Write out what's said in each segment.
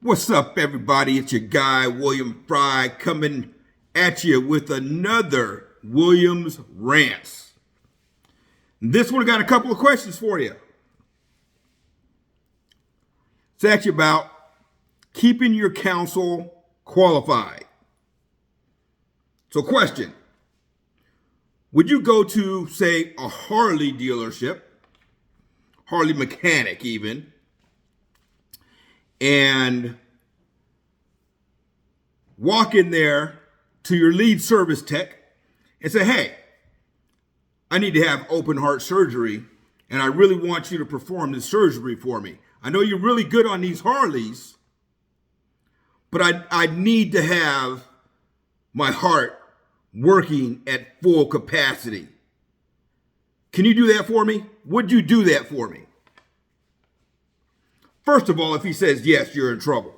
What's up, everybody? It's your guy, William Fry, coming at you with another Williams Rants. This one, I got a couple of questions for you. It's actually about keeping your counsel qualified. So, question. Would you go to, say, a Harley dealership, Harley mechanic even, and walk in there to your lead service tech and say, hey, I need to have open heart surgery, and I really want you to perform this surgery for me. I know you're really good on these Harleys, but I need to have my heart working at full capacity. Can you do that for me? Would you do that for me? First of all, if he says yes, you're in trouble.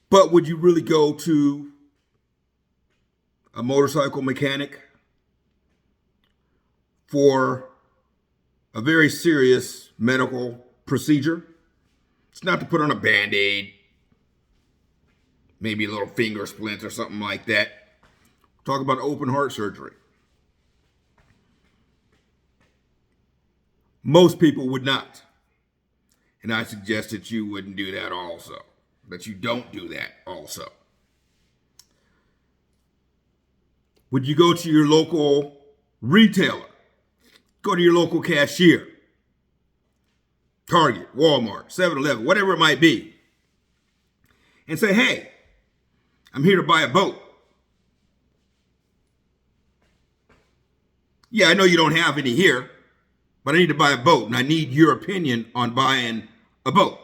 But would you really go to a motorcycle mechanic for a very serious medical procedure? It's not to put on a Band-Aid, maybe a little finger splint or something like that. Talk about open heart surgery. Most people would not. And I suggest that you wouldn't do that also. That you don't do that also. Would you go to your local retailer? Go to your local cashier. Target, Walmart, 7-Eleven, whatever it might be. And say, hey, I'm here to buy a boat. Yeah, I know you don't have any here, but I need to buy a boat, and I need your opinion on buying a boat.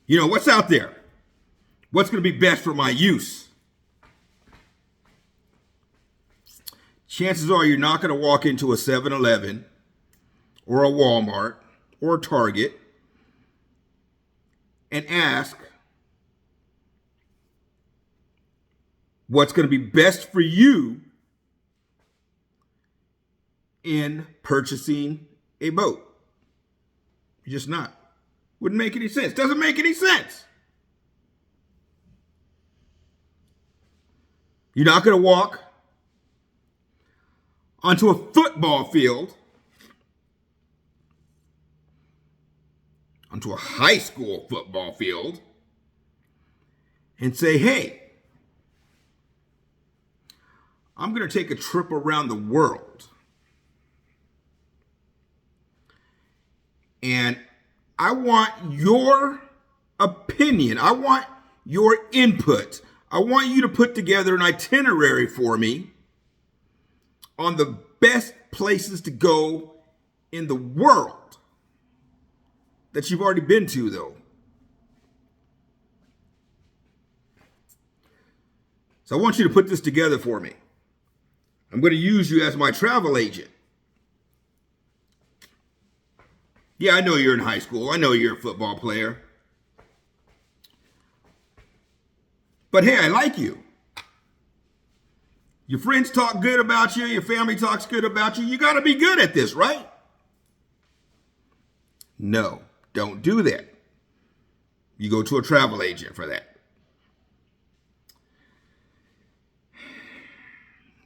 You know, what's out there? What's going to be best for my use? Chances are you're not going to walk into a 7-Eleven or a Walmart or a Target and ask what's going to be best for you in purchasing a boat. You're just not. Wouldn't make any sense. Doesn't make any sense. You're not going to walk onto a football field, onto a high school football field, and say, hey, I'm going to take a trip around the world. And I want your opinion. I want your input. I want you to put together an itinerary for me on the best places to go in the world that you've already been to, though. So I want you to put this together for me. I'm going to use you as my travel agent. Yeah, I know you're in high school. I know you're a football player. But hey, I like you. Your friends talk good about you. Your family talks good about you. You got to be good at this, right? No, don't do that. You go to a travel agent for that.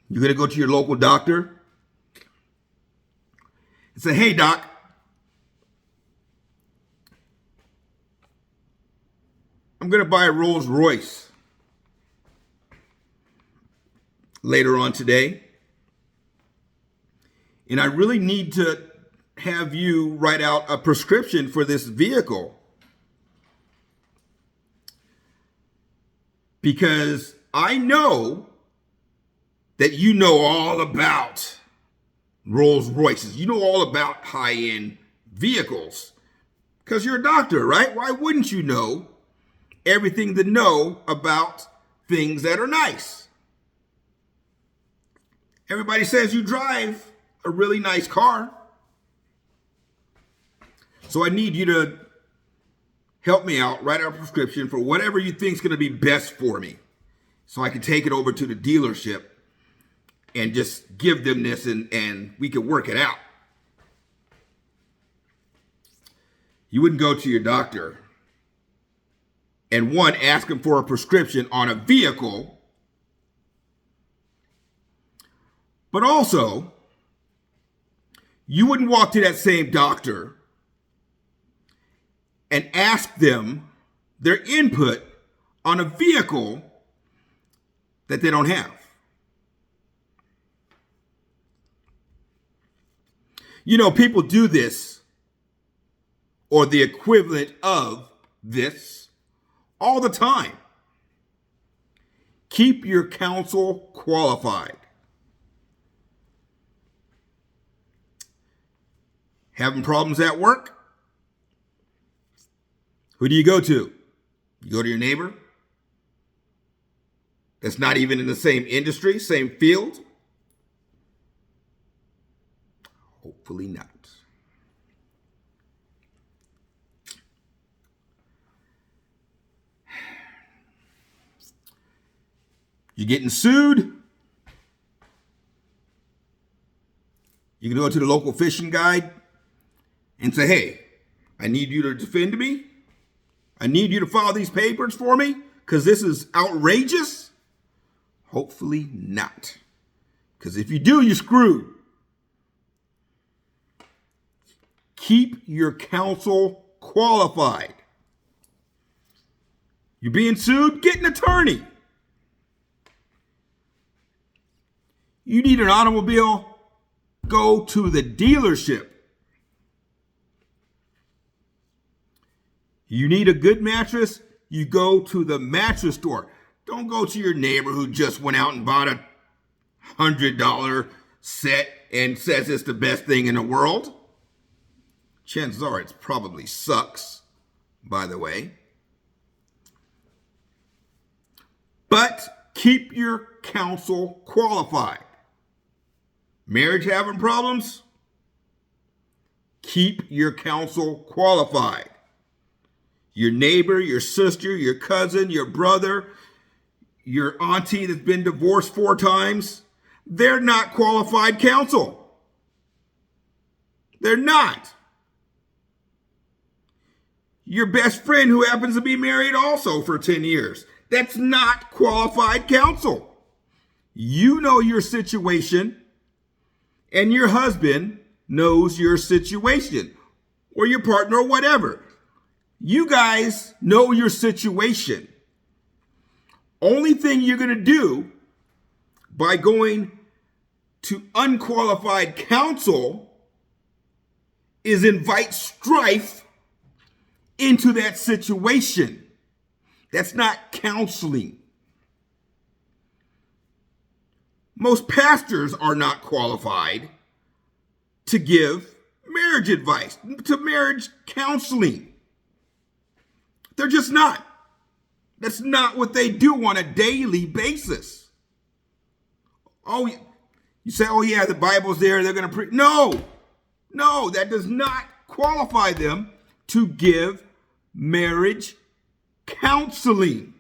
You're going to go to your local doctor and say, hey, doc, I'm going to buy a Rolls Royce later on today. And I really need to have you write out a prescription for this vehicle. Because I know that you know all about Rolls Royces. You know all about high-end vehicles. Because you're a doctor, right? Why wouldn't you know everything to know about things that are nice? Everybody says you drive a really nice car. So I need you to help me out, write out a prescription for whatever you think is going to be best for me, so I can take it over to the dealership and just give them this and we can work it out. You wouldn't go to your doctor and one, ask him for a prescription on a vehicle, but also you wouldn't walk to that same doctor and ask them their input on a vehicle that they don't have. You know, people do this or the equivalent of this all the time. Keep your counsel qualified. Having problems at work? Who do you go to? You go to your neighbor? That's not even in the same industry, same field? Hopefully not. You're getting sued? You can go to the local fishing guide and say, hey, I need you to defend me. I need you to file these papers for me because this is outrageous. Hopefully not. Because if you do, you're screwed. Keep your counsel qualified. You're being sued? Get an attorney. You need an automobile? Go to the dealership. You need a good mattress? You go to the mattress store. Don't go to your neighbor who just went out and bought a $100 set and says it's the best thing in the world. Chances are it probably sucks, by the way. But keep your counsel qualified. Marriage having problems? Keep your counsel qualified. Your neighbor, your sister, your cousin, your brother, your auntie that's been divorced 4 times, they're not qualified counsel. They're not. Your best friend who happens to be married also for 10 years, that's not qualified counsel. You know your situation, and your husband knows your situation, or your partner, or whatever. You guys know your situation. Only thing you're going to do by going to unqualified counsel is invite strife into that situation. That's not counseling. Most pastors are not qualified to give marriage advice, to marriage counseling. They're just not. That's not what they do on a daily basis. Oh, you say, oh yeah, the Bible's there, they're going to preach. No, that does not qualify them to give marriage counseling.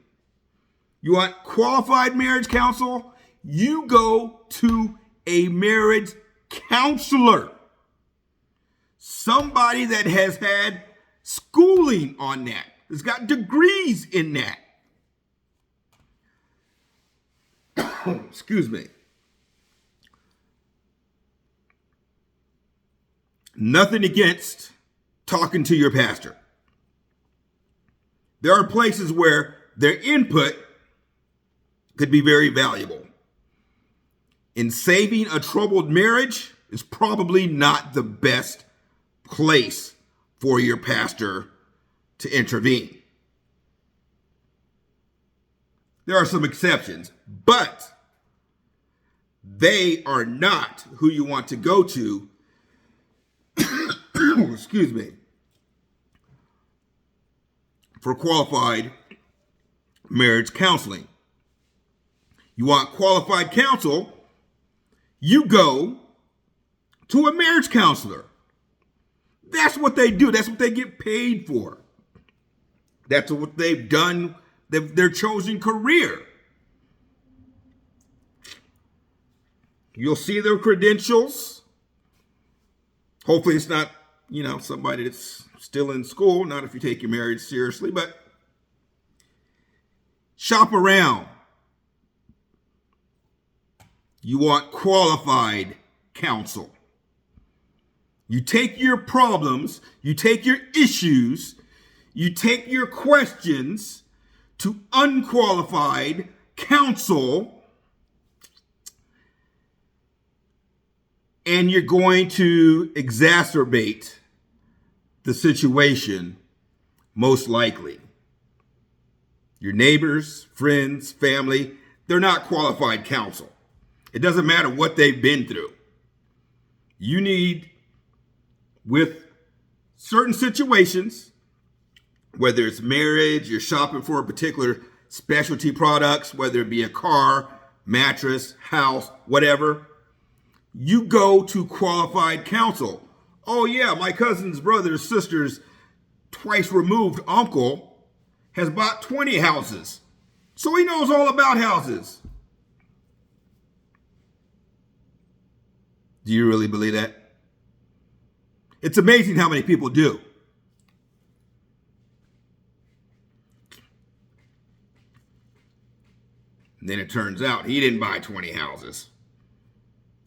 You want qualified marriage counsel? You go to a marriage counselor. Somebody that has had schooling on that, has got degrees in that. Excuse me. Nothing against talking to your pastor. There are places where their input could be very valuable. In saving a troubled marriage is probably not the best place for your pastor to intervene. There are some exceptions, but they are not who you want to go to, excuse me, for qualified marriage counseling. You want qualified counsel, you go to a marriage counselor. That's what they do. That's what they get paid for. That's what they've done, their chosen career. You'll see their credentials. Hopefully it's not somebody that's still in school, not if you take your marriage seriously, but shop around. You want qualified counsel. You take your problems, you take your issues, you take your questions to unqualified counsel, and you're going to exacerbate the situation, most likely. Your neighbors, friends, family, they're not qualified counsel. It doesn't matter what they've been through. You need, with certain situations, whether it's marriage, you're shopping for a particular specialty products, whether it be a car, mattress, house, whatever, you go to qualified counsel. Oh yeah, my cousin's brother's sister's twice removed uncle has bought 20 houses, so he knows all about houses. Do you really believe that? It's amazing how many people do. And then it turns out he didn't buy 20 houses.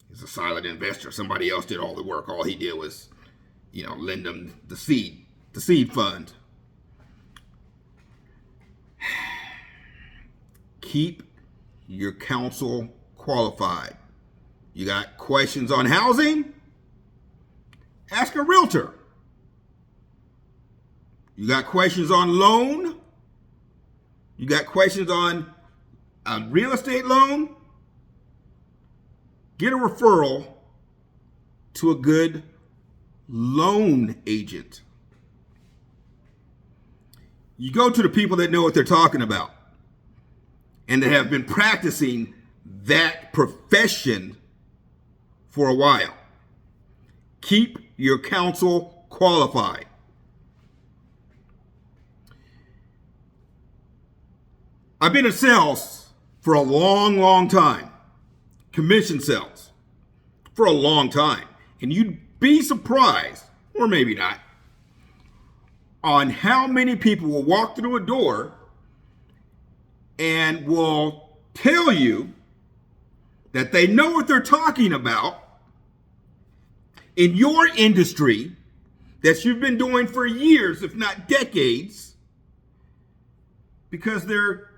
He's a silent investor. Somebody else did all the work. All he did was, lend them the seed fund. Keep your counsel qualified. You got questions on housing? Ask a realtor. You got questions on loan? You got questions on a real estate loan? Get a referral to a good loan agent. You go to the people that know what they're talking about and that have been practicing that profession for a while. Keep your counsel qualified. I've been in sales for a long, long time. Commission sales for a long time. And you'd be surprised, or maybe not, on how many people will walk through a door and will tell you that they know what they're talking about in your industry that you've been doing for years, if not decades, because their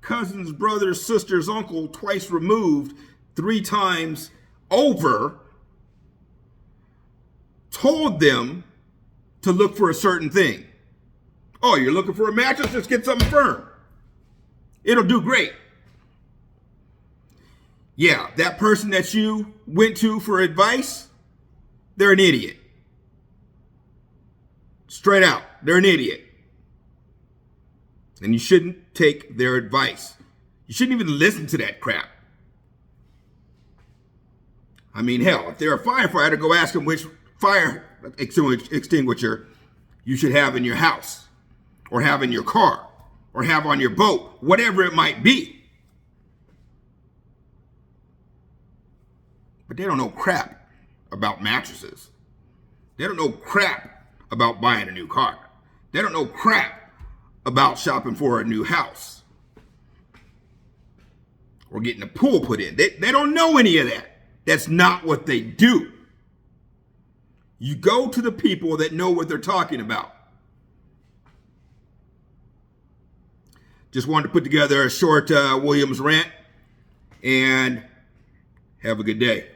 cousin's brother, sister's uncle, twice removed, 3 times over, told them to look for a certain thing. Oh, you're looking for a mattress? Let's get something firm. It'll do great. Yeah, that person that you went to for advice, they're an idiot. Straight out, they're an idiot. And you shouldn't take their advice. You shouldn't even listen to that crap. I mean, hell, if they're a firefighter, go ask them which fire extinguisher you should have in your house, or have in your car, or have on your boat, whatever it might be. But they don't know crap about mattresses. They don't know crap about buying a new car. They don't know crap about shopping for a new house or getting a pool put in. They don't know any of that. That's not what they do. You go to the people that know what they're talking about. Just wanted to put together a short Williams rant, and have a good day.